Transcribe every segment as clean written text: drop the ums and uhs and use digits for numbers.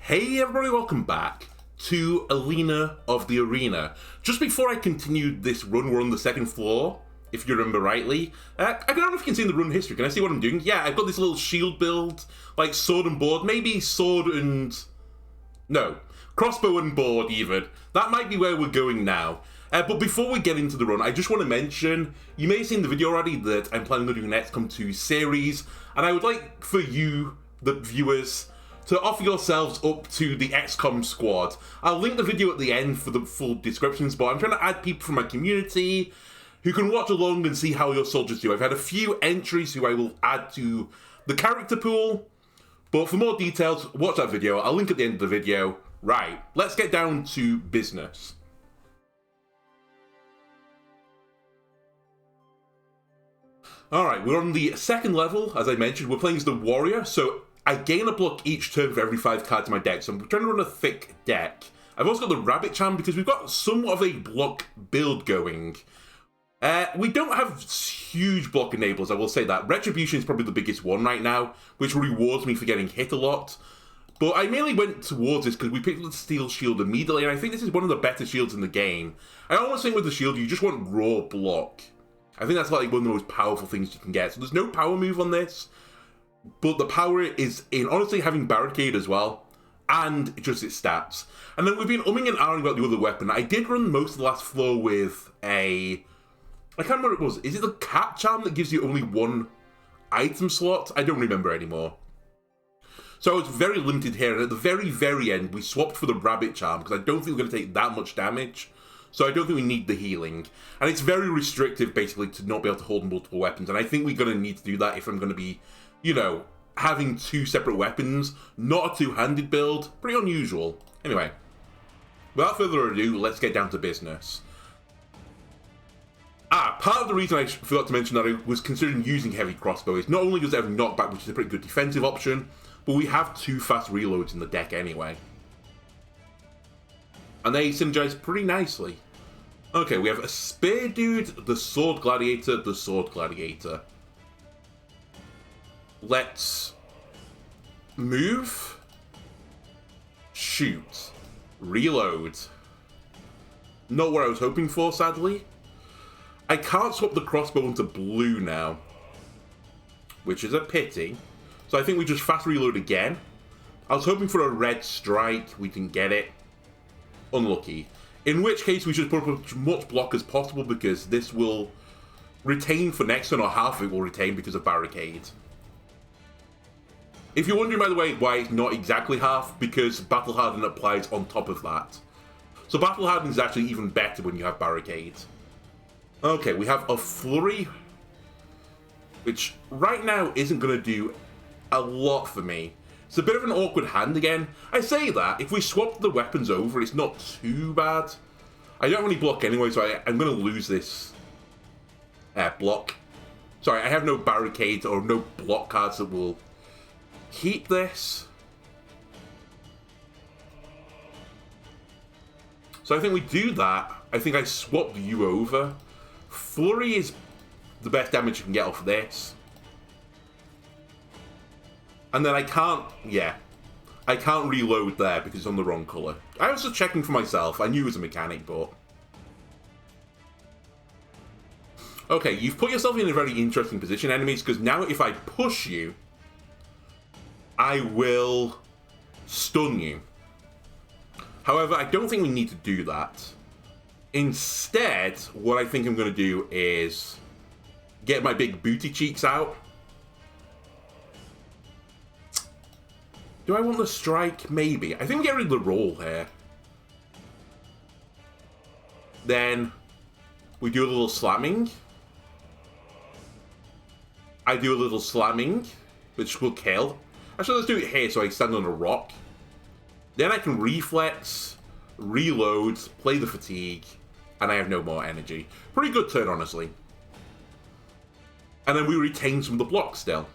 Hey everybody, welcome back to Alina of the Arena. Just before I continue this run, we're on the second floor, if you remember rightly. I don't know if you can see in the run history. Can I see what I'm doing? Yeah, I've got this little shield build, like sword and board, maybe sword and... no, crossbow and board even. That might be where we're going now. But before we get into the run, I just want to mention, you may have seen the video already, that I'm planning on doing an XCOM 2 series, and I would like for you, the viewers, to offer yourselves up to the XCOM squad. I'll link the video at the end for the full descriptions, but I'm trying to add people from my community who can watch along and see how your soldiers do. I've had a few entries who I will add to the character pool, but for more details, watch that video. I'll link at the end of the video. Right, let's get down to business. Alright, we're on the second level, as I mentioned. We're playing as the warrior, so I gain a block each turn for every 5 cards in my deck, so I'm trying to run a thick deck. I've also got the rabbit charm because we've got somewhat of a block build going. We don't have huge block enablers, I will say that. Retribution is probably the biggest one right now, which rewards me for getting hit a lot. But I mainly went towards this because we picked up the steel shield immediately, and I think this is one of the better shields in the game. I almost think with the shield, you just want raw block. I think that's like one of the most powerful things you can get. So there's no power move on this. But the power is in honestly having barricade as well, and just its stats. And then we've been umming and ahhing about the other weapon. I did run most of the last floor with a... I can't remember what it was. Is it the cat charm that gives you only 1 item slot? I don't remember anymore. So I was very limited here, and at the very, very end, we swapped for the rabbit charm, because I don't think we're going to take that much damage. So I don't think we need the healing. And it's very restrictive, basically, to not be able to hold multiple weapons. And I think we're going to need to do that if I'm going to be, you know, having 2 separate weapons. Not a two-handed build. Pretty unusual. Anyway, without further ado, let's get down to business. Part of the reason I forgot to mention that I was considering using heavy crossbow is not only does it have knockback, which is a pretty good defensive option, but we have 2 fast reloads in the deck anyway. And they synergize pretty nicely. Okay, we have a spear dude, the sword gladiator, the sword gladiator. Let's move, shoot, reload. Not what I was hoping for, sadly. I can't swap the crossbow into blue now, which is a pity. So I think we just fast reload again. I was hoping for a red strike. We didn't get it. Unlucky. In which case we should put up as much block as possible because this will retain for next turn, or half of it will retain because of barricade. If you're wondering, by the way, why it's not exactly half, because Battle Harden applies on top of that. So Battle Harden is actually even better when you have barricade. Okay, we have a flurry, which right now isn't going to do a lot for me. It's a bit of an awkward hand again. I say that, if we swap the weapons over, it's not too bad. I don't really block anyway, so I'm going to lose this block. Sorry, I have no barricades or no block cards that will keep this. So I think we do that. I think I swap you over. Flurry is the best damage you can get off this. And then I can't reload there because it's on the wrong colour. I was just checking for myself. I knew it was a mechanic, but... okay, you've put yourself in a very interesting position, enemies, because now if I push you, I will stun you. However, I don't think we need to do that. Instead, what I think I'm going to do is get my big booty cheeks out. Do I want the strike? Maybe. I think we get rid of the roll here. Then we do a little slamming. I do a little slamming, which will kill. Actually, let's do it here so I stand on a rock. Then I can reflex, reload, play the fatigue, and I have no more energy. Pretty good turn, honestly. And then we retain some of the blocks still.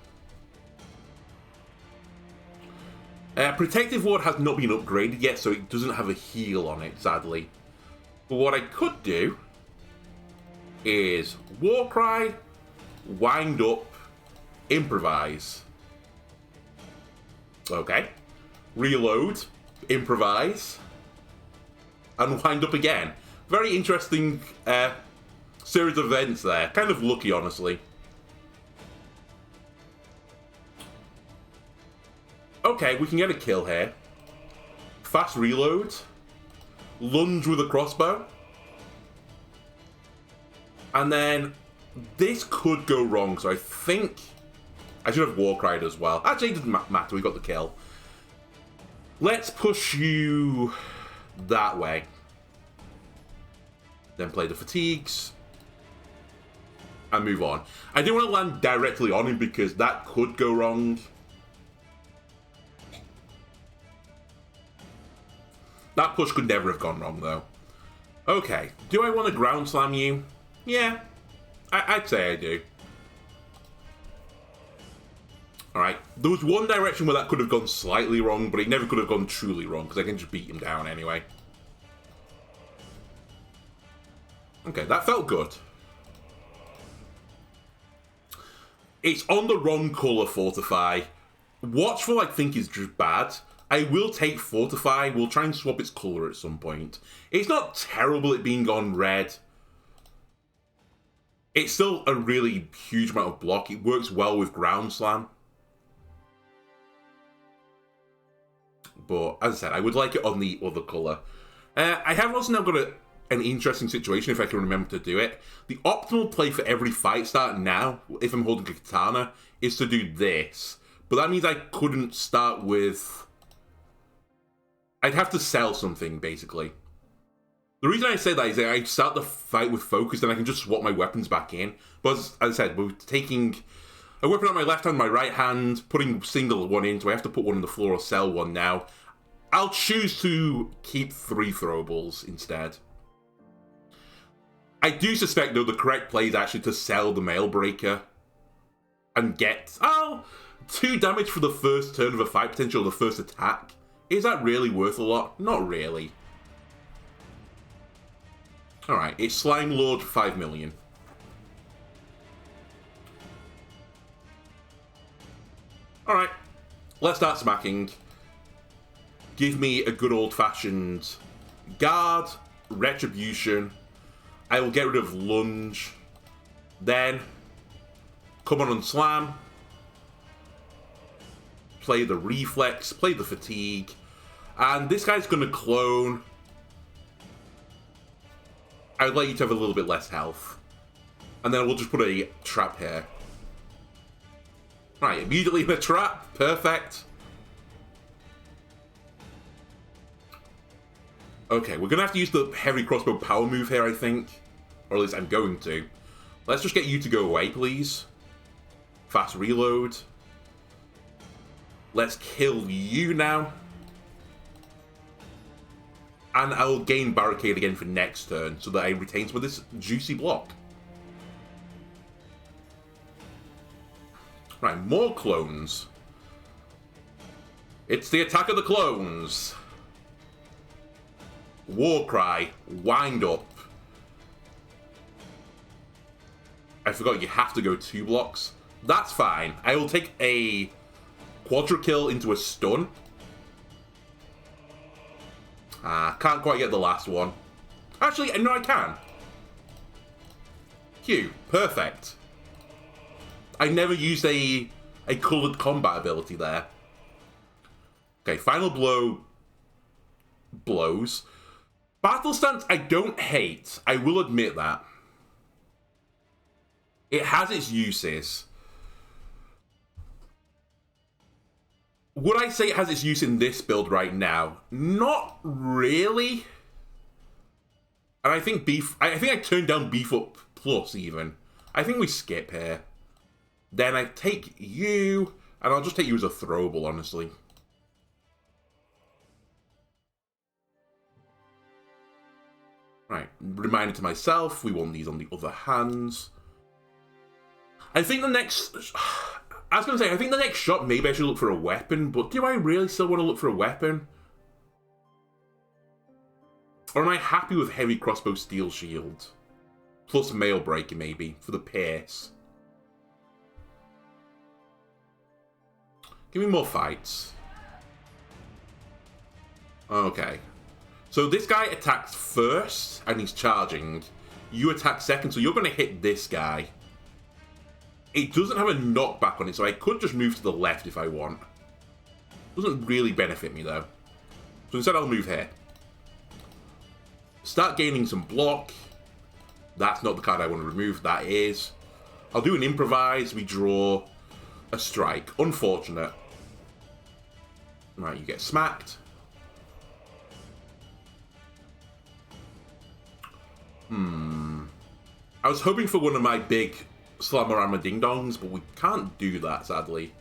Protective Ward has not been upgraded yet, so it doesn't have a heal on it, sadly. But what I could do is Warcry, wind up, improvise. Okay. Reload. improvise, and wind up again. Very interesting series of events there. Kind of lucky, honestly. Okay, we can get a kill here. Fast reload. Lunge with a crossbow. And then this could go wrong, so I think I should have war cried as well. Actually, it doesn't matter, we got the kill. Let's push you that way. Then play the fatigues. And move on. I didn't want to land directly on him because that could go wrong. That push could never have gone wrong, though. Okay, do I want to ground slam you? Yeah, I'd say I do. Alright, there was one direction where that could have gone slightly wrong, but it never could have gone truly wrong, because I can just beat him down anyway. Okay, that felt good. It's on the wrong colour, Fortify. Watchful, I think, is just bad. I will take Fortify. We'll try and swap its colour at some point. It's not terrible at being on red. It's still a really huge amount of block. It works well with Ground Slam. But, as I said, I would like it on the other colour. I have also now got an interesting situation, if I can remember to do it. The optimal play for every fight start now, if I'm holding a katana, is to do this. But that means I couldn't start with... I'd have to sell something, basically. The reason I say that is that I start the fight with focus and I can just swap my weapons back in. But as I said, we're taking a weapon on my left hand, my right hand, putting single one in, so I have to put one on the floor or sell one now. I'll choose to keep 3 throwables instead. I do suspect, though, the correct play is actually to sell the Mail Breaker and get, 2 damage for the first turn of a fight potential, the first attack. Is that really worth a lot? Not really. Alright, it's Slime Lord 5 million. Alright, let's start smacking. Give me a good old-fashioned guard, retribution. I will get rid of lunge. Then, come on and slam. Play the reflex, play the fatigue. And this guy's going to clone. I would like you to have a little bit less health. And then we'll just put a trap here. Right, immediately in a trap. Perfect. Okay, we're going to have to use the heavy crossbow power move here, I think. Or at least I'm going to. Let's just get you to go away, please. Fast reload. Let's kill you now. And I'll gain Barricade again for next turn, so that I retain some of this juicy block. Right, more clones. It's the attack of the clones. War Cry, wind up. I forgot you have to go 2 blocks. That's fine. I will take a Quadra kill into a stun. Can't quite get the last one. Actually, no, I can. Q, perfect. I never used a coloured combat ability there. Okay, final blow blows. Battle stance I don't hate. I will admit that. It has its uses. Would I say it has its use in this build right now? Not really. And I think I turned down beef up plus even. I think we skip here. Then I take you, and I'll just take you as a throwable, honestly. Right, reminder to myself, we want these on the other hands. I think the next... I was going to say, I think the next shot, maybe I should look for a weapon, but do I really still want to look for a weapon? Or am I happy with heavy crossbow steel shield? Plus mail breaker, maybe, for the pace. Give me more fights. Okay. So this guy attacks first, and he's charging. You attack second, so you're going to hit this guy. It doesn't have a knockback on it, so I could just move to the left if I want. Doesn't really benefit me, though. So instead, I'll move here. Start gaining some block. That's not the card I want to remove. That is. I'll do an improvise. We draw a strike. Unfortunate. Right, you get smacked. I was hoping for one of my big Slamorama Ding Dongs, but we can't do that, sadly.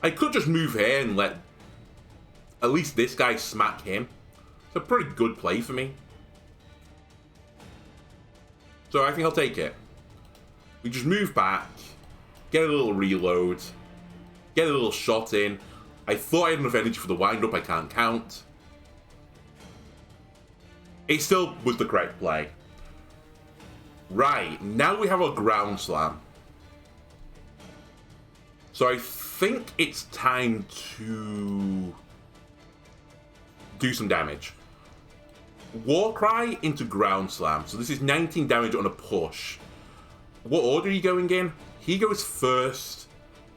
I could just move here and let at least this guy smack him. It's a pretty good play for me. So I think I'll take it. We just move back, get a little reload, get a little shot in. I thought I had enough energy for the wind-up, I can't count. It still was the correct play. Right, now we have a ground slam. So I think it's time to do some damage. Warcry into ground slam. So this is 19 damage on a push. What order are you going in? He goes first,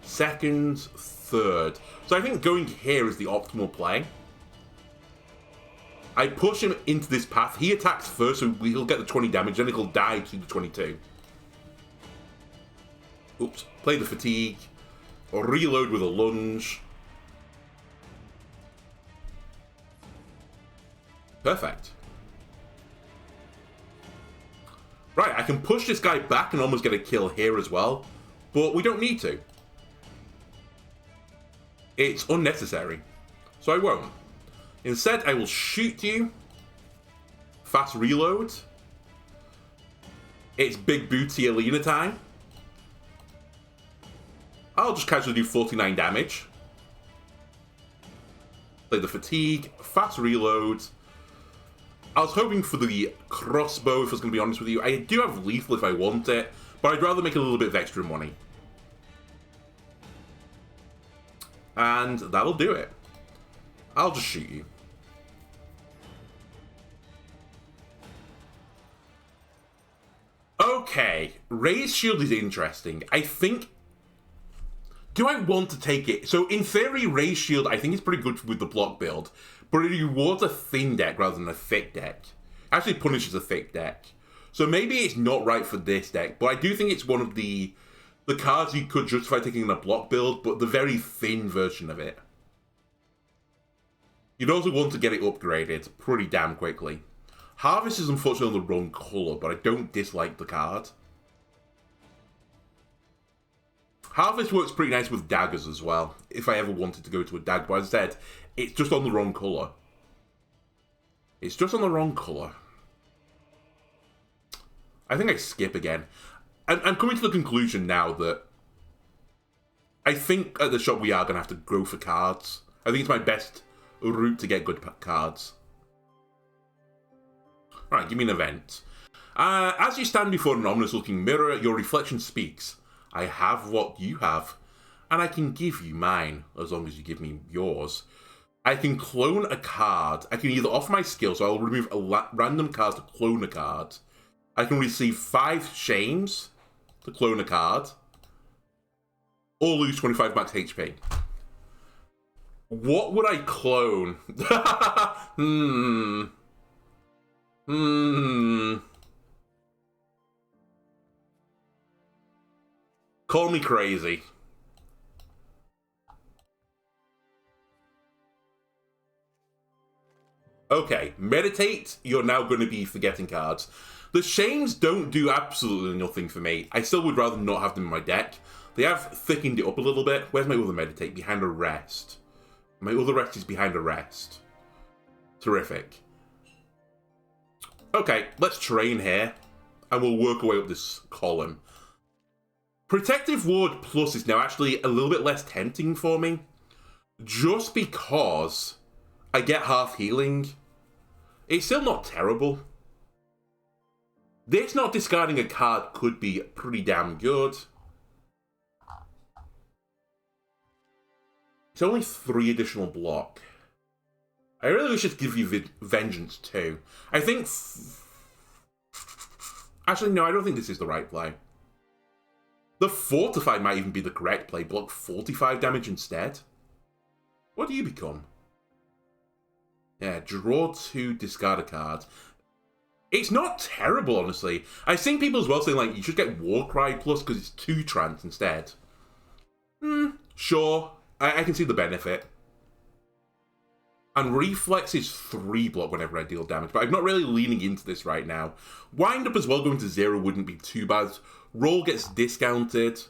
second, third. So I think going here is the optimal play. I push him into this path. He attacks first, so he'll get the 20 damage, then he'll die to the 22. Oops. Play the fatigue. Or reload with a lunge. Perfect. Right, I can push this guy back and almost get a kill here as well. But we don't need to. It's unnecessary. So I won't. Instead, I will shoot you. Fast reload. It's big booty Alina time. I'll just casually do 49 damage. Play the fatigue. Fast reload. I was hoping for the crossbow, if I was going to be honest with you. I do have lethal if I want it, but I'd rather make a little bit of extra money. And that'll do it. I'll just shoot you. Okay, Raised Shield is interesting. I think... Do I want to take it? So, in theory, Raised Shield, I think is pretty good with the block build, but it rewards a thin deck rather than a thick deck. Actually punishes a thick deck. So maybe it's not right for this deck, but I do think it's one of the cards you could justify taking in a block build, but the very thin version of it. You'd also want to get it upgraded pretty damn quickly. Harvest is unfortunately the wrong colour, but I don't dislike the card. Harvest works pretty nice with daggers as well, if I ever wanted to go to a dagger, but as I said, it's just on the wrong colour. It's just on the wrong colour. I think I skip again. I'm coming to the conclusion now that I think at the shop we are going to have to go for cards. I think it's my best route to get good cards. Alright, give me an event. As you stand before an ominous-looking mirror, your reflection speaks. I have what you have, and I can give you mine, as long as you give me yours. I can clone a card. I can either offer my skill, so I'll remove a random card to clone a card. I can receive 5 shames to clone a card, or lose 25 max HP. What would I clone? Call me crazy. Okay, meditate, you're now going to be forgetting cards. The shames don't do absolutely nothing for me. I still would rather not have them in my deck. They have thickened it up a little bit. Where's my other meditate? Behind a rest. My other rest is behind a rest. Terrific. Okay, let's train here, and we'll work our way up this column. Protective Ward Plus is now actually a little bit less tempting for me, just because I get half healing. It's still not terrible. This not discarding a card could be pretty damn good. It's only 3 additional block. I really wish I'd give you Vengeance too. I think... Actually, no, I don't think this is the right play. The Fortify might even be the correct play. Block 45 damage instead. What do you become? Yeah, draw 2, discard a card. It's not terrible, honestly. I've seen people as well saying, like, you should get Warcry plus because it's 2 trance instead. Sure. I can see the benefit. And Reflex is 3 block whenever I deal damage, but I'm not really leaning into this right now. Wind up as well going to 0 wouldn't be too bad. Roll gets discounted.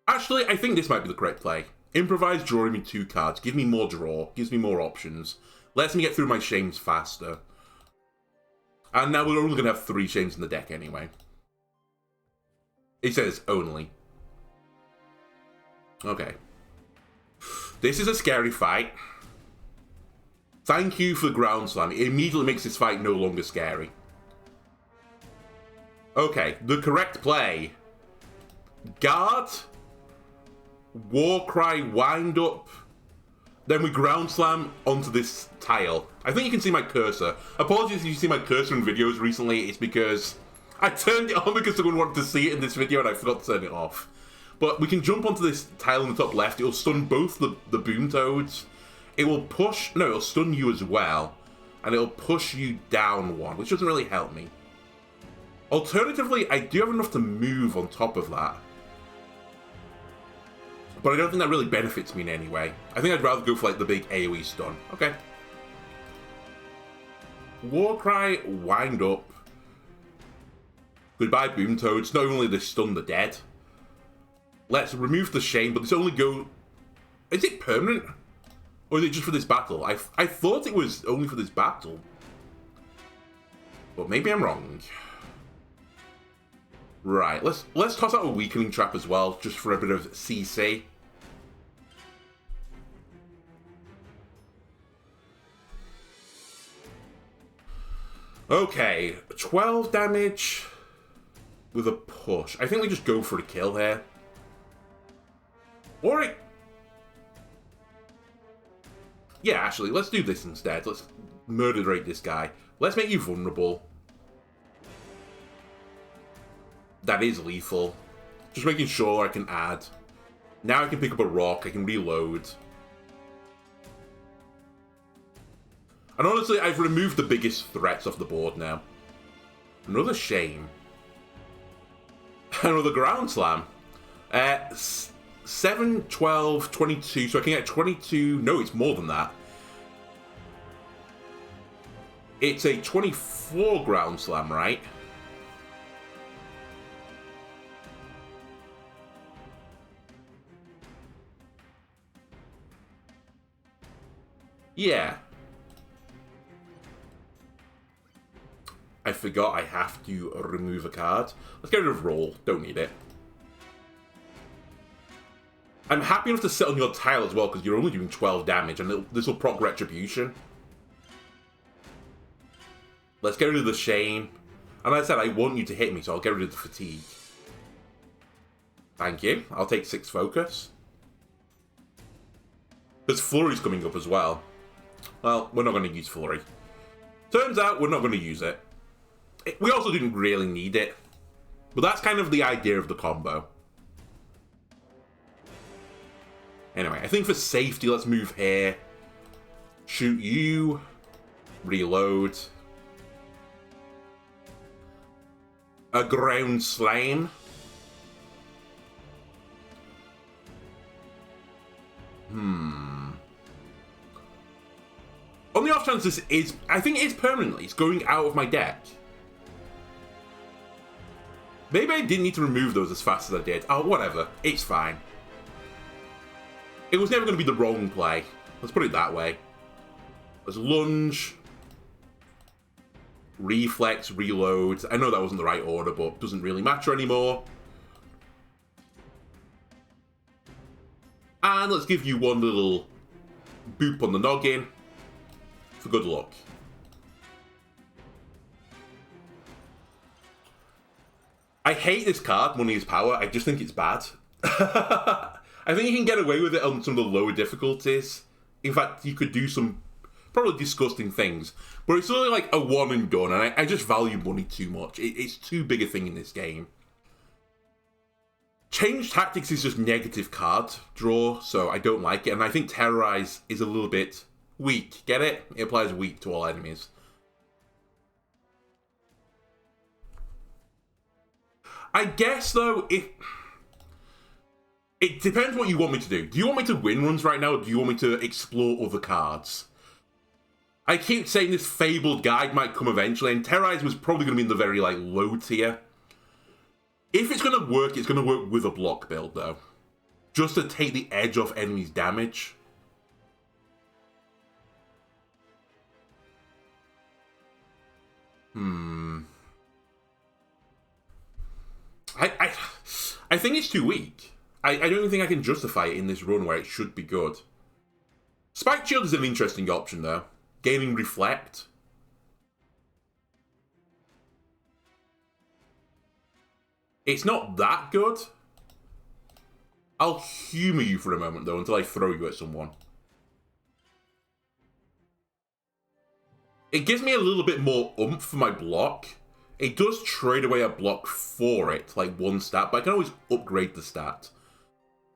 Actually, I think this might be the correct play. Improvise, drawing me 2 cards. Give me more draw. Gives me more options. Lets me get through my shames faster. And now we're only going to have 3 shames in the deck anyway. It says only. Okay. This is a scary fight. Thank you for Ground Slam. It immediately makes this fight no longer scary. Okay, the correct play. Guard. Warcry, wind up. Then we Ground Slam onto this tile. I think you can see my cursor. Apologies if you see my cursor in videos recently. It's because I turned it on because someone wanted to see it in this video and I forgot to turn it off. But we can jump onto this tile in the top left. It'll stun both the Boom Toads. It will push... No, it'll stun you as well. And it'll push you down 1, which doesn't really help me. Alternatively, I do have enough to move on top of that. But I don't think that really benefits me in any way. I think I'd rather go for, like, the big AoE stun. Okay. Warcry, wind up. Goodbye, Boom Toads. Not only they stun the dead. Let's remove the shame, but this only go... Is it permanent? Or is it just for this battle? I thought it was only for this battle. But maybe I'm wrong. Right, let's toss out a Weakening Trap as well, just for a bit of CC. Okay, 12 damage with a push. I think we just go for a kill here. Or yeah, actually, let's do this instead. Let's murder rate this guy. Let's make you vulnerable. That is lethal. Just making sure I can add. Now I can pick up a rock. I can reload. And honestly, I've removed the biggest threats off the board now. Another shame. Another Ground Slam. 7, 12, 22. So I can get 22. No, it's more than that. It's a 24 Ground Slam, right? Yeah. I forgot I have to remove a card. Let's get rid of roll. Don't need it. I'm happy enough to sit on your tile as well because you're only doing 12 damage and this will proc Retribution. Let's get rid of the shame. And like I said, I want you to hit me, so I'll get rid of the fatigue. Thank you. I'll take 6 focus. There's Flurry's coming up as well. Well, we're not going to use Flurry. Turns out we're not going to use it. We also didn't really need it. But that's kind of the idea of the combo. Anyway, I think for safety, let's move here. Shoot you. Reload. A Ground Slam. On the off chance this is... I think it is permanently. It's going out of my deck. Maybe I didn't need to remove those as fast as I did. Oh, whatever. It's fine. It was never going to be the wrong play. Let's put it that way. Let's lunge. Reflex, reload. I know that wasn't the right order, but it doesn't really matter anymore. And let's give you one little boop on the noggin for good luck. I hate this card, Money is Power. I just think it's bad. I think you can get away with it on some of the lower difficulties. In fact, you could do some probably disgusting things. But it's only like a one and done, and I just value money too much. It's too big a thing in this game. Change Tactics is just negative card draw, so I don't like it. And I think Terrorize is a little bit weak. Get it? It applies weak to all enemies. I guess, though, it depends what you want me to do. Do you want me to win runs right now, or do you want me to explore other cards? I keep saying this fabled guide might come eventually, and Terrorize was probably going to be in the very, like, low tier. If it's going to work, it's going to work with a block build, though. Just to take the edge off enemies' damage. I think it's too weak. I don't even think I can justify it in this run where it should be good. Spike Shield is an interesting option, though. Gaining Reflect. It's not that good. I'll humour you for a moment, though, until I throw you at someone. It gives me a little bit more oomph for my block. It does trade away a block for it, like one stat, but I can always upgrade the stat.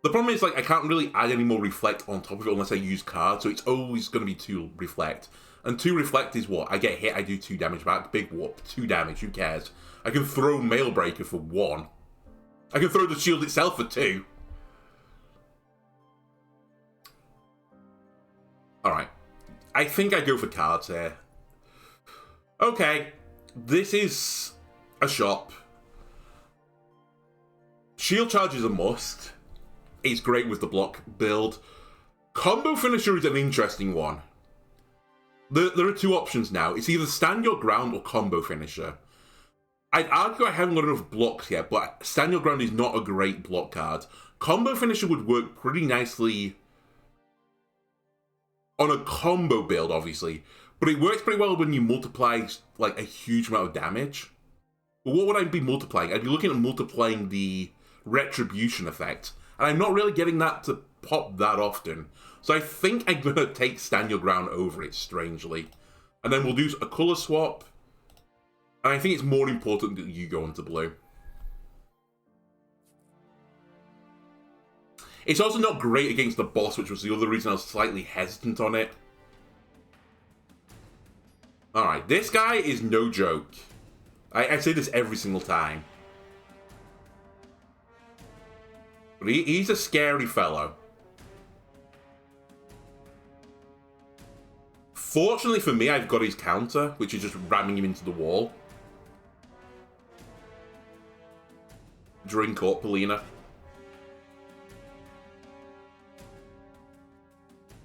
The problem is, like, I can't really add any more Reflect on top of it unless I use cards, so it's always going to be 2 Reflect. And 2 Reflect is what? I get hit, I do 2 damage back, big whoop, 2 damage, who cares? I can throw Mailbreaker for 1. I can throw the shield itself for 2. Alright. I think I go for cards here. Okay. This is a shop. Shield Charge is a must. It's great with the block build. Combo Finisher is an interesting one. There are 2 options now. It's either Stand Your Ground or Combo Finisher. I'd argue I haven't got enough blocks yet, but Stand Your Ground is not a great block card. Combo Finisher would work pretty nicely on a combo build, obviously. But it works pretty well when you multiply, like, a huge amount of damage. But what would I be multiplying? I'd be looking at multiplying the Retribution effect. And I'm not really getting that to pop that often. So I think I'm going to take Stand Your Ground over it, strangely. And then we'll do a colour swap. And I think it's more important that you go into blue. It's also not great against the boss, which was the other reason I was slightly hesitant on it. Alright, this guy is no joke. I say this every single time. But he's a scary fellow. Fortunately for me, I've got his counter, which is just ramming him into the wall. Drink up, Alina.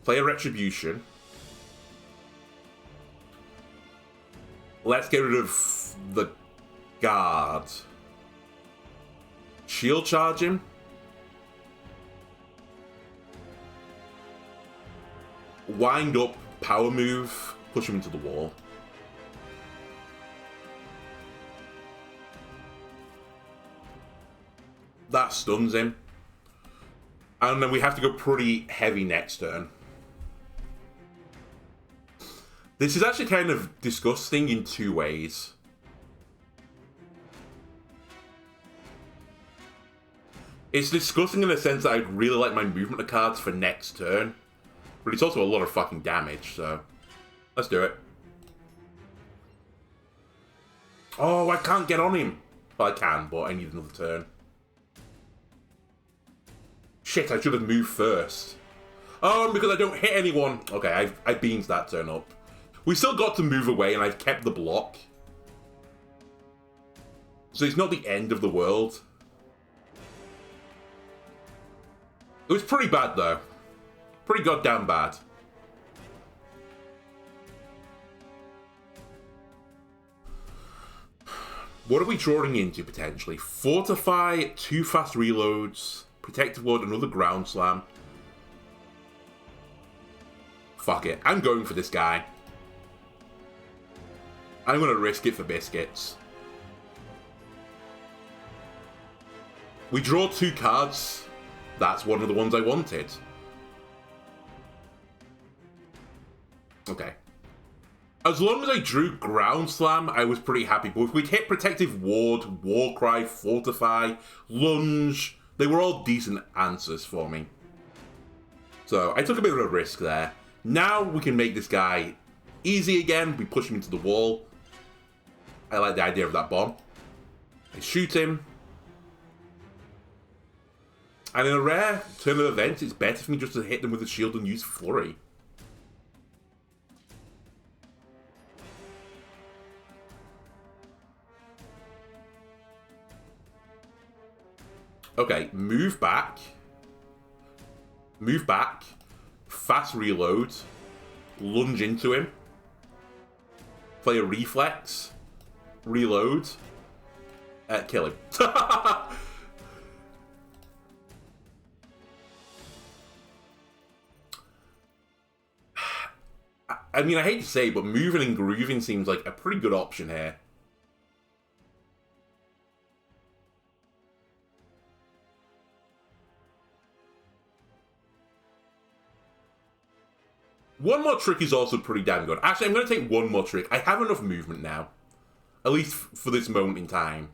Play a Retribution. Let's get rid of the guard. Shield Charge him. Wind up, power move, push him into the wall. That stuns him. And then we have to go pretty heavy next turn. This is actually kind of disgusting in 2 ways. It's disgusting in the sense that I'd really like my movement of cards for next turn. But it's also a lot of fucking damage, so... Let's do it. Oh, I can't get on him. Well, I can, but I need another turn. Shit, I should have moved first. Oh, because I don't hit anyone. Okay, I beans that turn up. We still got to move away, and I've kept the block. So it's not the end of the world. It was pretty bad, though. Pretty goddamn bad. What are we drawing into, potentially? Fortify, 2 fast reloads, Protective Ward, another Ground Slam. Fuck it. I'm going for this guy. I'm going to risk it for biscuits. We draw 2 cards. That's one of the ones I wanted. Okay. As long as I drew Ground Slam, I was pretty happy. But if we'd hit Protective Ward, Warcry, Fortify, Lunge, they were all decent answers for me. So I took a bit of a risk there. Now we can make this guy easy again. We push him into the wall. I like the idea of that bomb. I shoot him. And in a rare turn of events, it's better for me just to hit them with a shield and use Flurry. Okay, move back. Move back. Fast reload. Lunge into him. Play a reflex. Reload. Kill him. I mean, I hate to say it, but moving and grooving seems like a pretty good option here. One more trick is also pretty damn good. Actually, I'm going to take one more trick. I have enough movement now. At least for this moment in time.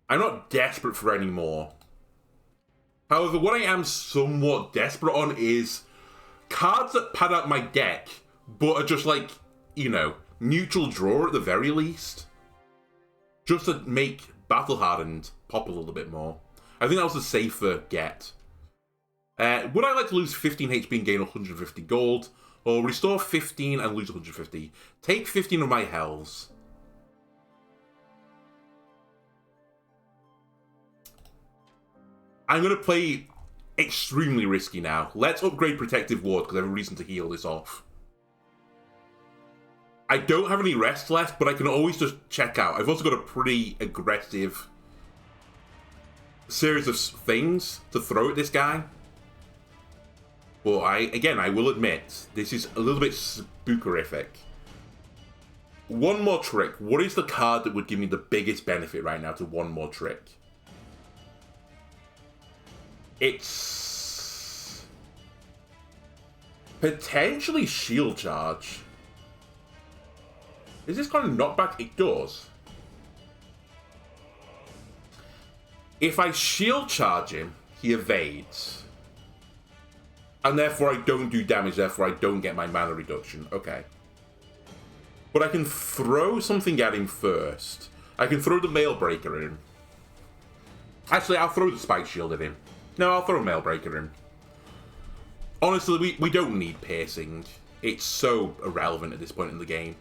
I'm not desperate for any more. However, what I am somewhat desperate on is cards that pad out my deck, but are just like, you know, neutral draw at the very least. Just to make Battle Hardened pop a little bit more. I think that was a safer get. Would I like to lose 15 HP and gain 150 gold? Or restore 15 and lose 150? Take 15 of my hells. I'm going to play extremely risky now. Let's upgrade Protective Ward because I have a reason to heal this off. I don't have any rest left, but I can always just check out. I've also got a pretty aggressive series of things to throw at this guy. But I will admit, this is a little bit spookerific. One more trick. What is the card that would give me the biggest benefit right now to one more trick? It's potentially Shield Charge. Is this kind of knockback? It does. If I Shield Charge him, he evades. And therefore I don't do damage, therefore I don't get my mana reduction. Okay. But I can throw something at him first. I can throw the Mailbreaker at him. Actually, I'll throw the Spike Shield at him. No, I'll throw a Mailbreaker in. Honestly, we don't need piercing. It's so irrelevant at this point in the game.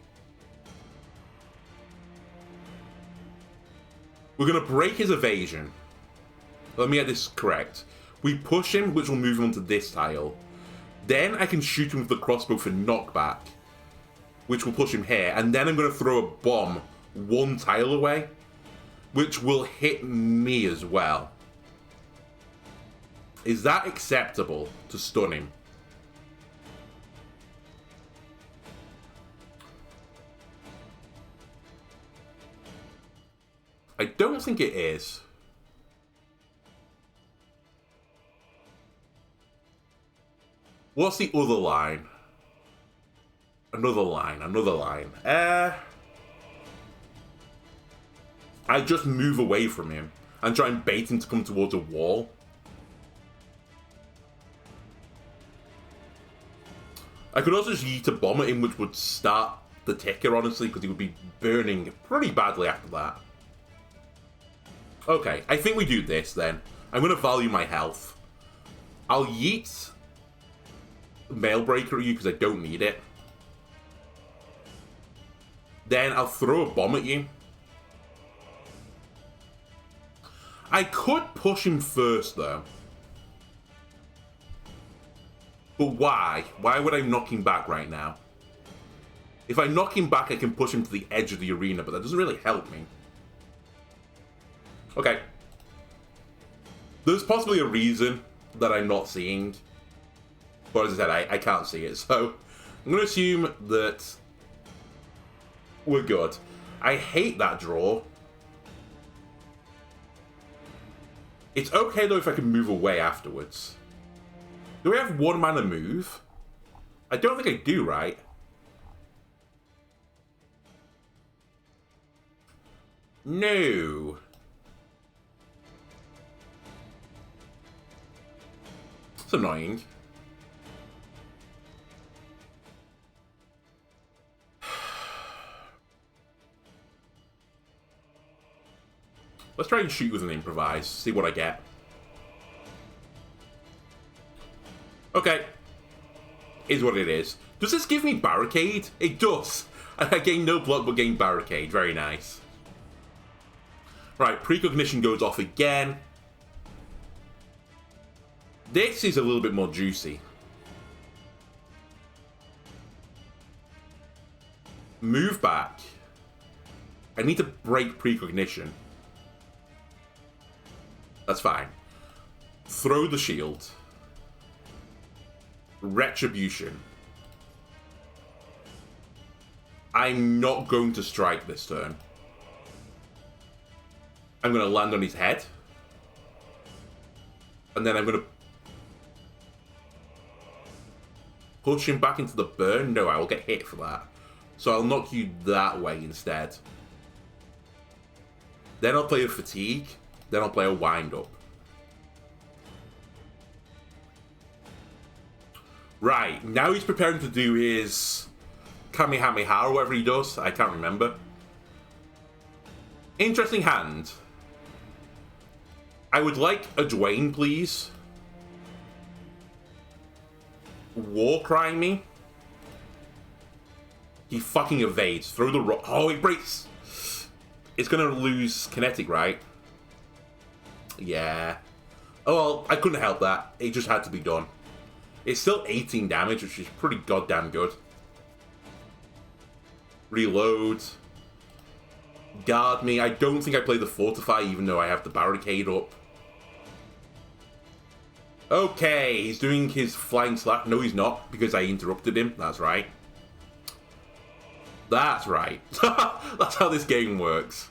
We're going to break his evasion. Let me get this correct. We push him, which will move him onto this tile. Then I can shoot him with the crossbow for knockback, which will push him here. And then I'm going to throw a bomb one tile away, which will hit me as well. Is that acceptable to stun him? I don't think it is. What's the other line? Another line. I just move away from him and try and bait him to come towards a wall. I could also just yeet a bomb at him, which would start the ticker, honestly, because he would be burning pretty badly after that. Okay, I think we do this then. I'm going to value my health. I'll yeet Mailbreaker at you because I don't need it. Then I'll throw a bomb at you. I could push him first though. But why? Why would I knock him back right now? If I knock him back, I can push him to the edge of the arena, but that doesn't really help me. Okay. There's possibly a reason that I'm not seeing. But as I said, I can't see it. So I'm going to assume that we're good. I hate that draw. It's okay though if I can move away afterwards. Do we have one mana move? I don't think I do, right? No. It's annoying. Let's try and shoot with an improvise, see what I get. Okay. Is what it is. Does this give me barricade? It does. I gain no block but gain barricade. Very nice. Right, precognition goes off again. This is a little bit more juicy. Move back. I need to break precognition. That's fine. Throw the shield. Retribution. I'm not going to strike this turn. I'm going to land on his head. And then I'm going to push him back into the burn. No, I will get hit for that. So I'll knock you that way instead. Then I'll play a fatigue. Then I'll play a wind up. Right, now he's preparing to do his Kamehameha or whatever he does. I can't remember. Interesting hand. I would like a Dwayne, please. Warcry me. He fucking evades. Throw the rock. Oh, it breaks. It's gonna lose kinetic, right? Yeah. Oh, well, I couldn't help that. It just had to be done. It's still 18 damage, which is pretty goddamn good. Reload. Guard me. I don't think I play the Fortify, even though I have the barricade up. Okay, he's doing his flying slap. No, he's not, because I interrupted him. That's right. That's right. That's how this game works.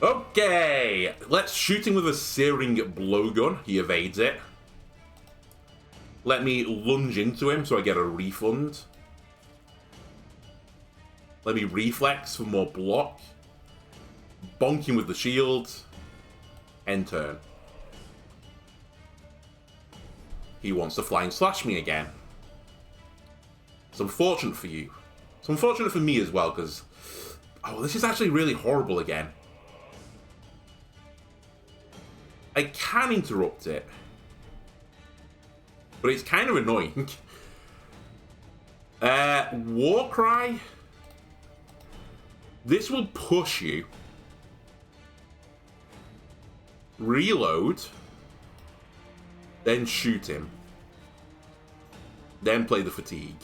Okay, let's shoot him with a searing blowgun. He evades it. Let me lunge into him so I get a refund. Let me reflex for more block. Bonk him with the shield. End turn. He wants to flying slash me again. It's unfortunate for you. It's unfortunate for me as well, because... Oh, this is actually really horrible again. I can interrupt it. But it's kind of annoying. Warcry. This will push you. Reload. Then shoot him. Then play the fatigue.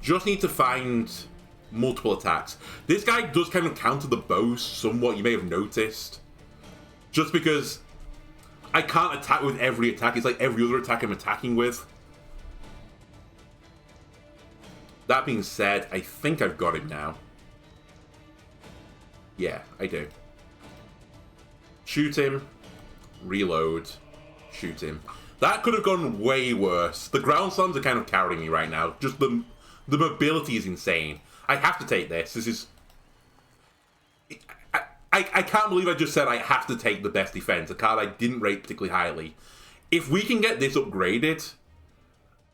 Just need to find multiple attacks. This guy does kind of counter the bows somewhat, you may have noticed. Just because I can't attack with every attack. It's like every other attack I'm attacking with. That being said, I think I've got him now. Yeah, I do. Shoot him. Reload. Shoot him. That could have gone way worse. The ground slams are kind of carrying me right now. Just the mobility is insane. I have to take this. This is... I can't believe I just said I have to take the best defense, a card I didn't rate particularly highly. If we can get this upgraded,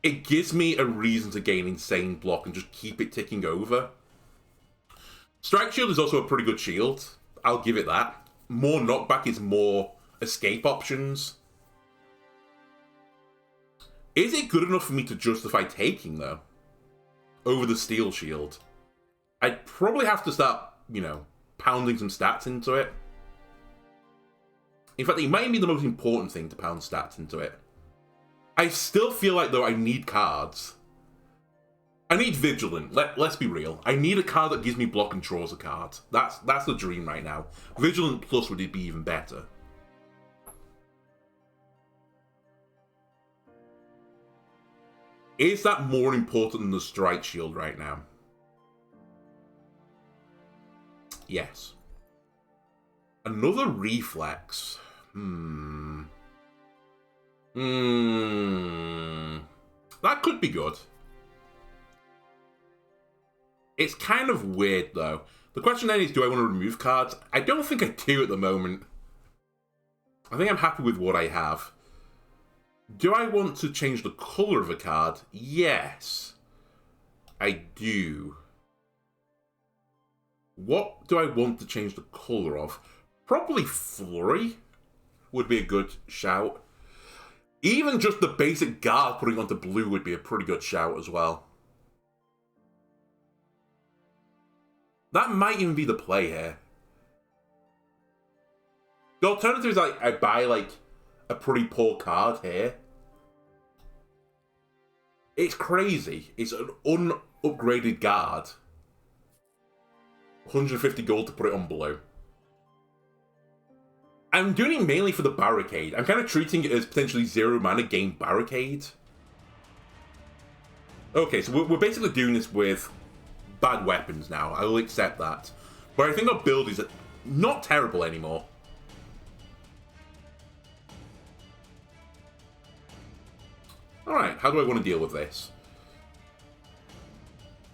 it gives me a reason to gain insane block and just keep it ticking over. Strike Shield is also a pretty good shield. I'll give it that. More knockback is more escape options. Is it good enough for me to justify taking, though? Over the Steel Shield? I'd probably have to start, you know, pounding some stats into it. In fact, it might be the most important thing to pound stats into it. I still feel like, though, I need cards. I need Vigilant. Let's be real. I need a card that gives me block and draws a card. That's the dream right now. Vigilant Plus would be even better. Is that more important than the Strike Shield right now? Yes. Another Reflex. That could be good. It's kind of weird, though. The question then is, do I want to remove cards? I don't think I do at the moment. I think I'm happy with what I have. Do I want to change the colour of a card? Yes. I do. What do I want to change the colour of? Probably Flurry would be a good shout. Even just the basic guard putting onto blue would be a pretty good shout as well. That might even be the play here. The alternative is like I buy like a pretty poor card here. It's crazy. It's an unupgraded guard. 150 gold to put it on blue. I'm doing it mainly for the barricade. I'm kind of treating it as potentially 0 mana game barricade. Okay, so we're basically doing this with bad weapons now. I will accept that. But I think our build is not terrible anymore. Alright, how do I want to deal with this?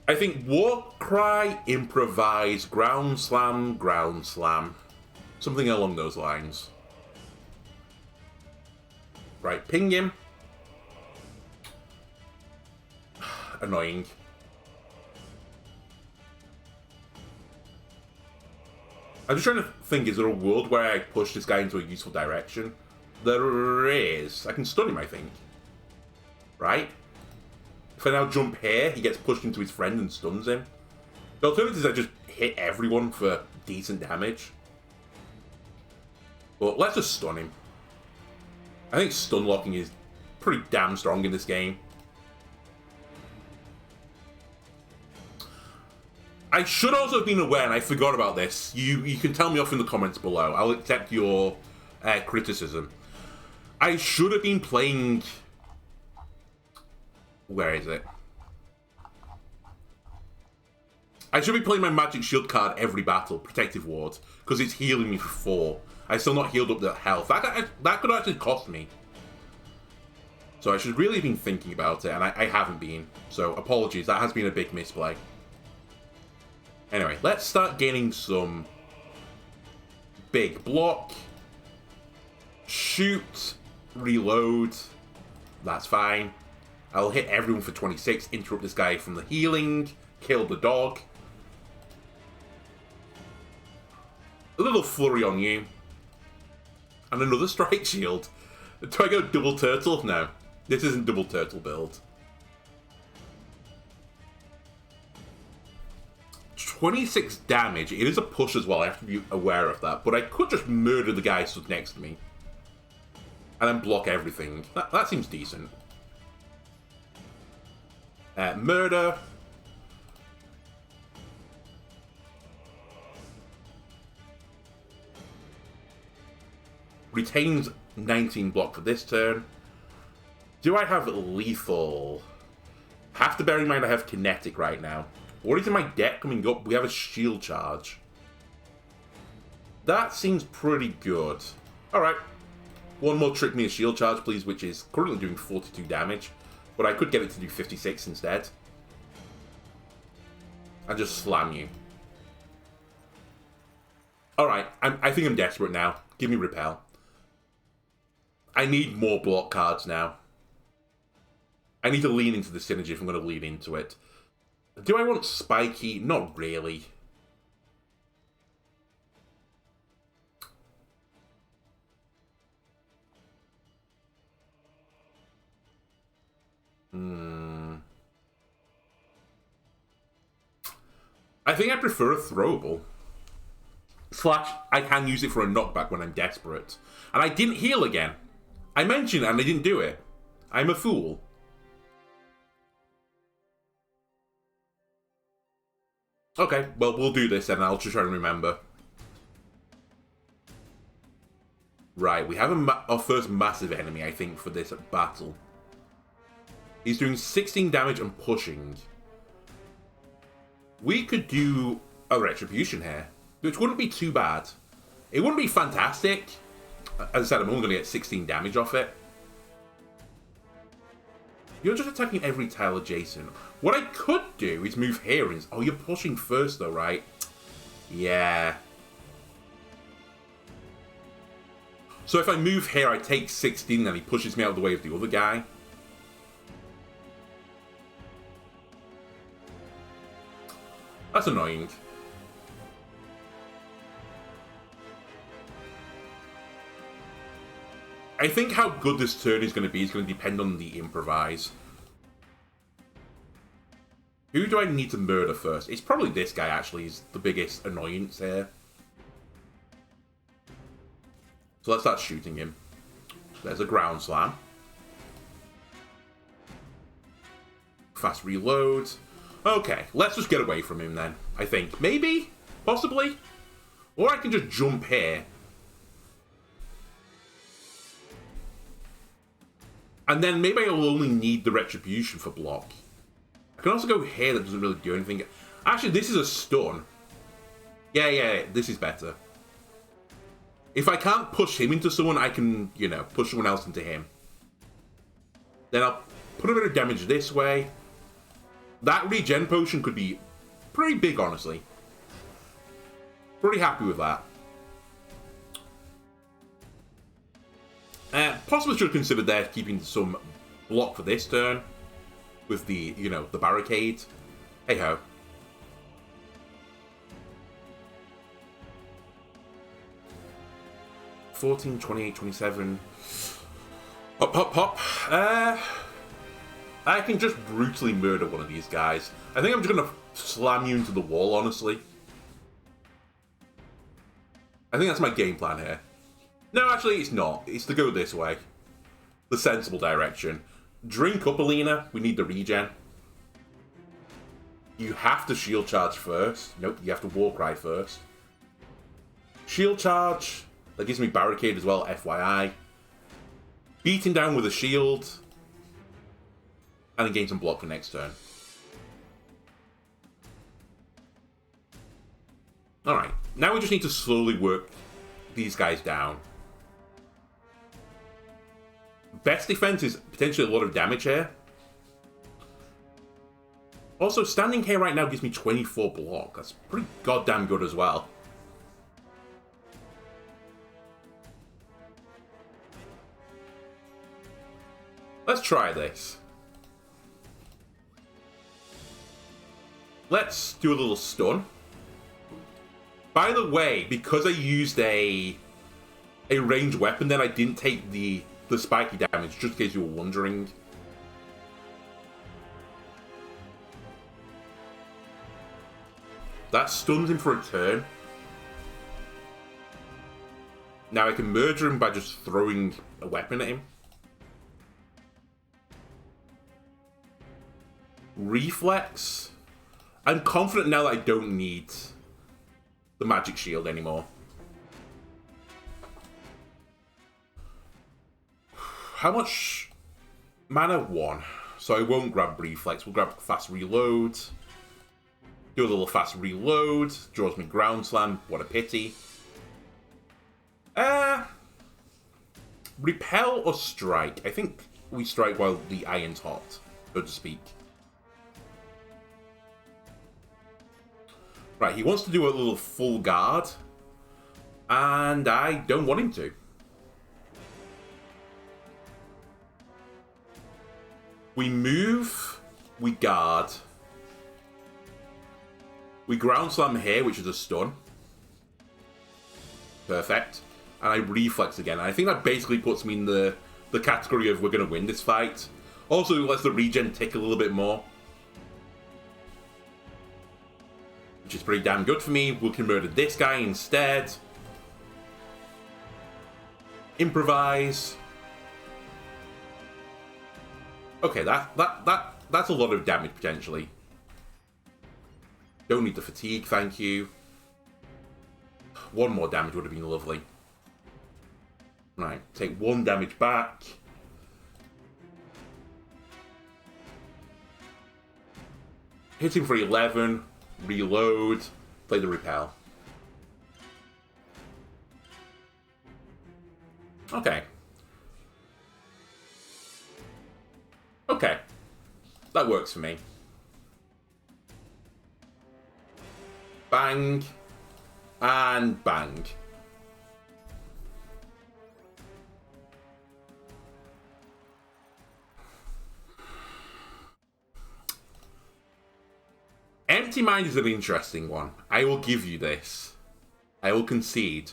I think Warcry, Improvise, Ground Slam, Ground Slam. Something along those lines. Right, ping him. Annoying. I'm just trying to think, is there a world where I push this guy into a useful direction? There is. I can stun him, I think. Right? If I now jump here, he gets pushed into his friend and stuns him. The alternative is I just hit everyone for decent damage. But let's just stun him. I think stun locking is pretty damn strong in this game. I should also have been aware, and I forgot about this. You can tell me off in the comments below. I'll accept your criticism. I should have been playing... Where is it? I should be playing my Magic Shield card every battle, Protective Ward, because it's healing me for 4. I still not healed up that health. That could actually cost me. So I should really have been thinking about it, and I haven't been. So apologies, that has been a big misplay. Anyway, let's start gaining some big block. Shoot. Reload. That's fine. I'll hit everyone for 26, interrupt this guy from the healing, kill the dog. A little flurry on you. And another strike shield. Do I go double turtle? No. This isn't double turtle build. 26 damage. It is a push as well. I have to be aware of that. But I could just murder the guy stood next to me. And then block everything. That seems decent. Murder. Retains 19 block for this turn. Do I have lethal? Have to bear in mind I have kinetic right now. What is in my deck coming up? We have a shield charge. That seems pretty good. Alright. One more trick me a shield charge, please, which is currently doing 42 damage. But I could get it to do 56 instead. And just slam you. Alright, I think I'm desperate now. Give me repel. I need more block cards now. I need to lean into the synergy if I'm going to lean into it. Do I want spiky? Not really. I think I prefer a throwable. Slash, I can use it for a knockback when I'm desperate. And I didn't heal again. I mentioned it and I didn't do it. I'm a fool. Okay, well, we'll do this and I'll just try and remember. Right, we have our first massive enemy, I think, for this battle. He's doing 16 damage and pushing. We could do a Retribution here, which wouldn't be too bad. It wouldn't be fantastic. As I said, I'm only going to get 16 damage off it. You're just attacking every tile adjacent. What I could do is move here and... Oh, you're pushing first though, right? Yeah. So if I move here, I take 16 and he pushes me out of the way of the other guy. That's annoying. I think how good this turn is going to be is going to depend on the improvise. Who do I need to murder first? It's probably this guy, actually, is the biggest annoyance here. So let's start shooting him. There's a ground slam. Fast reload. Okay, let's just get away from him then, I think. Maybe? Possibly? Or I can just jump here. And then maybe I'll only need the retribution for block. I can also go here, that doesn't really do anything. Actually, this is a stun. Yeah, this is better. If I can't push him into someone, I can, you know, push someone else into him. Then I'll put a bit of damage this way. That regen potion could be pretty big, honestly. Pretty happy with that. Possibly should have considered there keeping some block for this turn. With the, you know, the barricade. Hey-ho. $14, $28, $27. Pop, pop, pop. I can just brutally murder one of these guys. I think I'm just going to slam you into the wall, honestly. I think that's my game plan here. No, actually, it's not. It's to go this way. The sensible direction. Drink up, Alina. We need the regen. You have to shield charge first. Nope, you have to war cry first. Shield charge. That gives me barricade as well, FYI. Beating down with a shield. And then gain some block for next turn. Alright, now we just need to slowly work these guys down. Best defense is potentially a lot of damage here. Also, standing here right now gives me 24 block. That's pretty goddamn good as well. Let's try this. Let's do a little stun. By the way, because I used a ranged weapon, then I didn't take the spiky damage, just in case you were wondering. That stuns him for a turn. Now I can murder him by just throwing a weapon at him. Reflex. I'm confident now that I don't need the magic shield anymore. How much mana? 1. So I won't grab reflex. We'll grab fast reload. Do a little fast reload. Draws me ground slam. What a pity. Repel or strike? I think we strike while the iron's hot, so to speak. Right, he wants to do a little full guard. And I don't want him to. We move, we guard. We ground slam here, which is a stun. Perfect. And I reflex again. And I think that basically puts me in the category of we're going to win this fight. Also lets the regen tick a little bit more. Which is pretty damn good for me. We can murder this guy instead. Improvise. Okay, that's a lot of damage potentially. Don't need the fatigue, thank you. One more damage would have been lovely. Right, take 1 damage back. Hit him for 11. Reload. Play the repel. Okay. Okay. That works for me. Bang. And bang. Empty Mind is an interesting one. I will give you this. I will concede.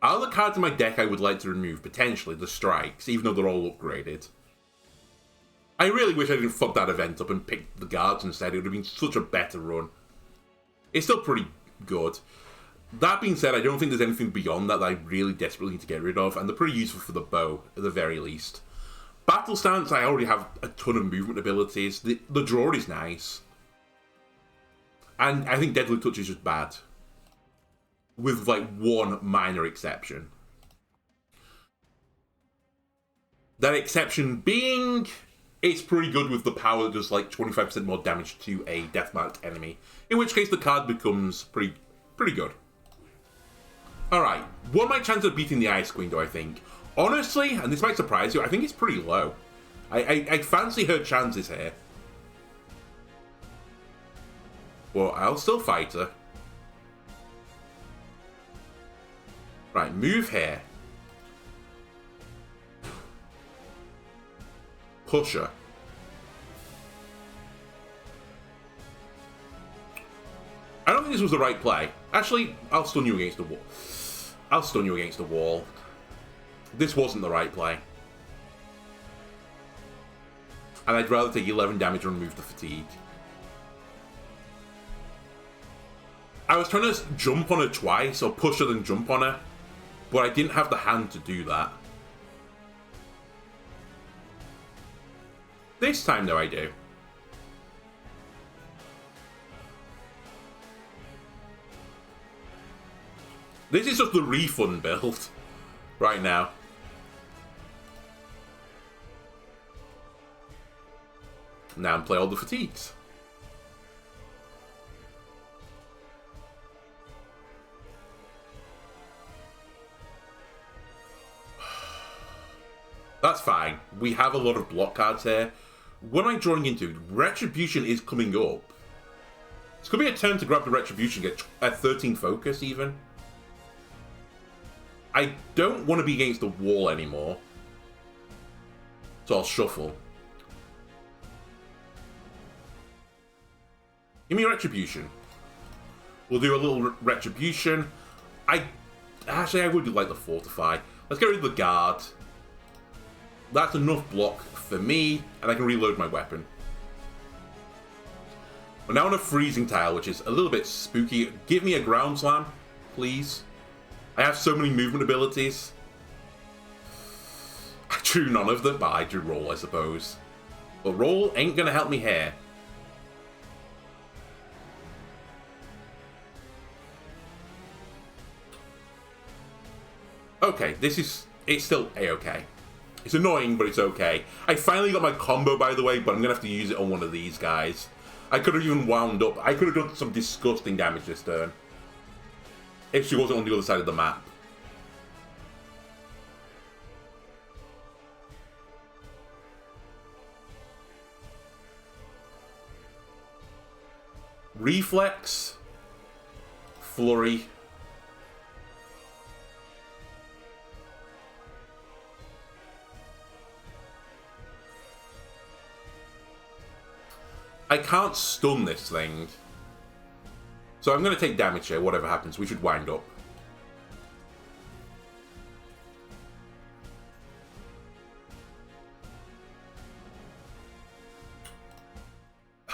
Other cards in my deck I would like to remove, potentially, the strikes, even though they're all upgraded. I really wish I didn't fuck that event up and pick the guards instead. It would have been such a better run. It's still pretty good. That being said, I don't think there's anything beyond that I really desperately need to get rid of, and they're pretty useful for the bow, at the very least. Battle Stance, I already have a ton of movement abilities. The draw is nice. And I think Deadly Touch is just bad. With, like, one minor exception. That exception being, it's pretty good with the power that does, like, 25% more damage to a death-marked enemy. In which case, the card becomes pretty good. Alright, what are my chances of beating the Ice Queen, do I think? Honestly, and this might surprise you, I think it's pretty low. I fancy her chances here. Well, I'll still fight her. Right, move here. Push her. I don't think this was the right play. Actually, I'll stun you against the wall. I'll stun you against the wall. This wasn't the right play. And I'd rather take 11 damage and remove the fatigue. I was trying to jump on her twice, or push her then jump on her, but I didn't have the hand to do that. This time, though, I do. This is just the Refund build right now. Now I'm play all the fatigues. That's fine. We have a lot of block cards here. What am I drawing into? Retribution is coming up. It's going to be a turn to grab the Retribution, get a 13 focus even. I don't want to be against the wall anymore. So I'll shuffle. Give me a Retribution. We'll do a little Retribution. Actually, I would like the Fortify. Let's get rid of the guard. That's enough block for me, and I can reload my weapon. We're now on a freezing tile, which is a little bit spooky. Give me a ground slam, please. I have so many movement abilities. I drew none of them, but I drew roll, I suppose. But roll ain't gonna help me here. Okay, it's still a-okay. It's annoying, but it's okay. I finally got my combo, by the way, but I'm going to have to use it on one of these guys. I could have even wound up. I could have done some disgusting damage this turn. If she wasn't on the other side of the map. Reflex. Flurry. I can't stun this thing. So I'm going to take damage here, whatever happens. We should wind up.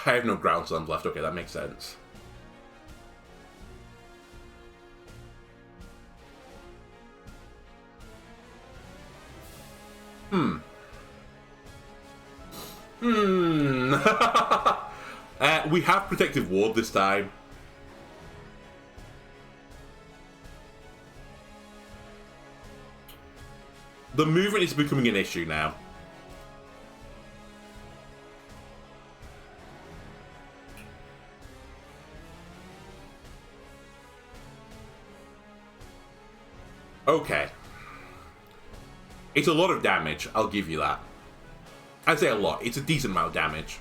I have no ground slams left. Okay, that makes sense. We have Protective Ward this time. The movement is becoming an issue now. Okay. It's a lot of damage, I'll give you that. I say a lot, it's a decent amount of damage.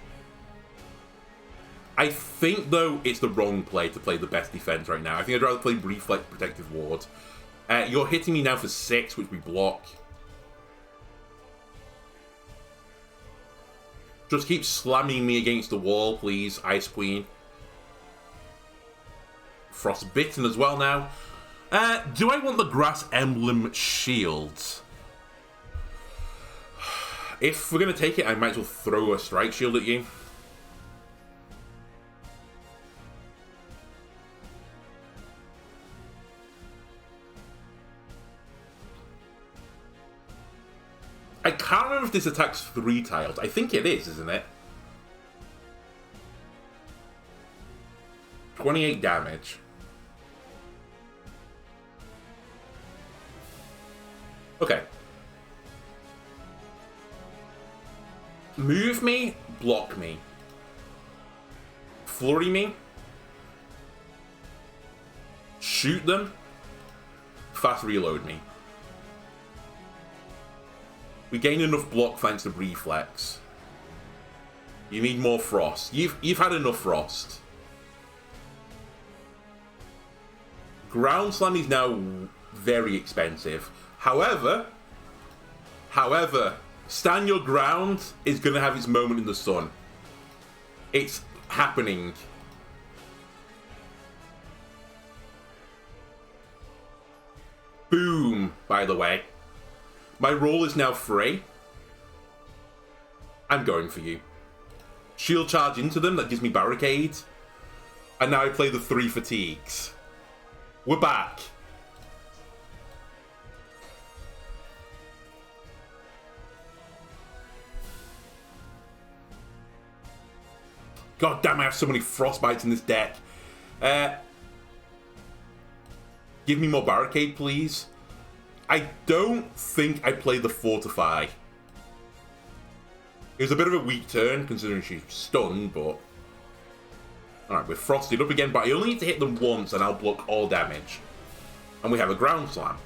I think, though, it's the wrong play to play the best defense right now. I think I'd rather play Reflect Protective Ward. You're hitting me now for 6, which we block. Just keep slamming me against the wall, please, Ice Queen. Frostbitten as well now. Do I want the Grass Emblem Shield? If we're going to take it, I might as well throw a Strike Shield at you. I can't remember if this attack's 3-tiled. I think it is, isn't it? 28 damage. Okay. Move me, block me. Flurry me. Shoot them. Fast reload me. We gain enough block thanks to Reflex. You need more Frost. You've had enough Frost. Ground Slam is now very expensive. However, Stand Your Ground is going to have its moment in the sun. It's happening. Boom, by the way. My roll is now free. I'm going for you. Shield charge into them, that gives me Barricade. And now I play the 3 fatigues. We're back. God damn, I have so many Frostbites in this deck. Give me more Barricade, please. I don't think I play the Fortify. It was a bit of a weak turn, considering she's stunned, but... Alright, we're frosted up again, but I only need to hit them once and I'll block all damage. And we have a Ground Slam.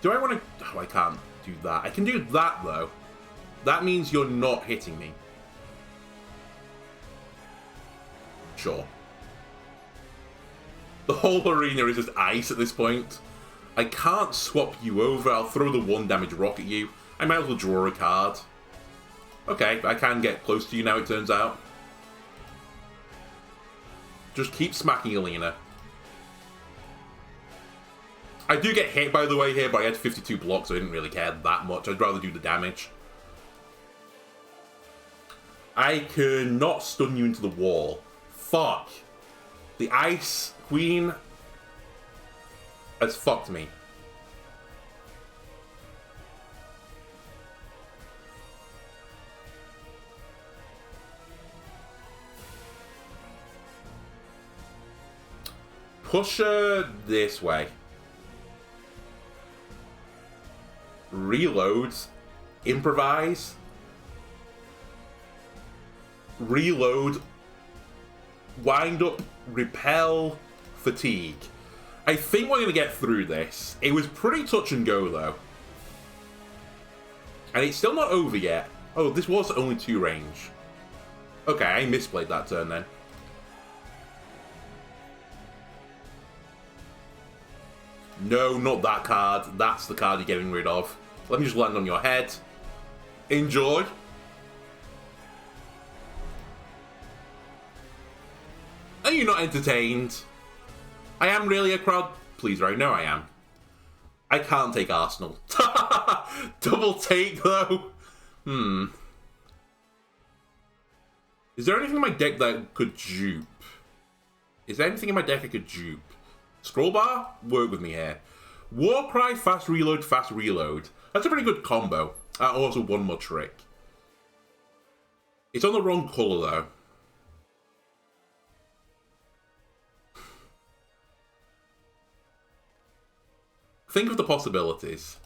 Do I want to... Oh, I can't do that. I can do that, though. That means you're not hitting me. Sure. The whole arena is just ice at this point. I can't swap you over. I'll throw the 1 damage rock at you. I might as well draw a card. Okay, I can get close to you now, it turns out. Just keep smacking Alina. I do get hit, by the way, here, but I had 52 blocks, so I didn't really care that much. I'd rather do the damage. I cannot stun you into the wall. Fuck. The Ice Queen has fucked me. Push her this way. Reload. Improvise. Reload. Wind up. Repel. Fatigue. I think we're going to get through this. It was pretty touch and go, though. And it's still not over yet. Oh, this was only 2 range. Okay, I misplayed that turn then. No, not that card. That's the card you're getting rid of. Let me just land on your head. Enjoy. Are you not entertained? I am really a crowd pleaser. I know I am. I can't take Arsenal. Double take, though. Is there anything in my deck that could dupe? Is there anything in my deck I could dupe? Scroll bar? Work with me here. Warcry, fast reload, fast reload. That's a pretty good combo. Also, 1 more trick. It's on the wrong colour, though. Think of the possibilities.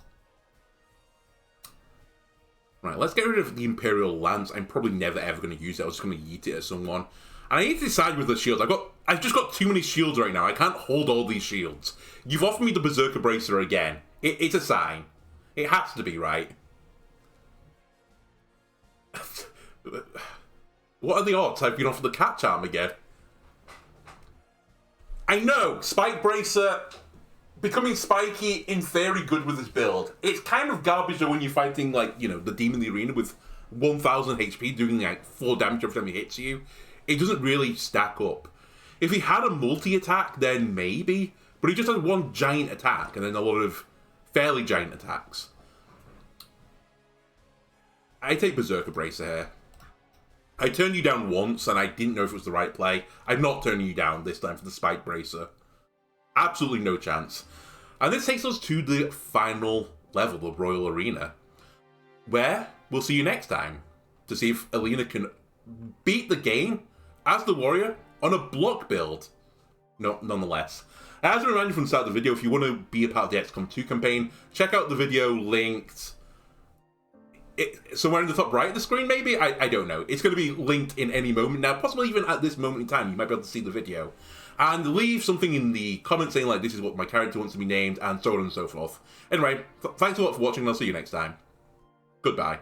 Right, let's get rid of the Imperial Lance. I'm probably never ever going to use it. I was just going to yeet it at someone. And I need to decide with the shields. I've just got too many shields right now. I can't hold all these shields. You've offered me the Berserker Bracer again. It's a sign. It has to be, right? What are the odds I've been offered the cat charm again? I know, Spike Bracer, becoming spiky, in theory, good with this build. It's kind of garbage though when you're fighting, like, you know, the demon in the arena with 1000 HP doing, like, 4 damage every time he hits you. It doesn't really stack up. If he had a multi-attack, then maybe, but he just had one giant attack and then a lot of fairly giant attacks. I take Berserker Bracer here. I turned you down once, and I didn't know if it was the right play. I'm not turning you down this time for the Spike Bracer. Absolutely no chance. And this takes us to the final level of Royal Arena, where we'll see you next time to see if Alina can beat the game as the warrior on a block build. No, nonetheless. As a reminder from the start of the video, if you want to be a part of the XCOM 2 campaign, check out the video linked somewhere in the top right of the screen, maybe? I don't know. It's going to be linked in any moment now, possibly even at this moment in time. You might be able to see the video. And leave something in the comments saying, like, this is what my character wants to be named, and so on and so forth. Anyway, thanks a lot for watching, and I'll see you next time. Goodbye.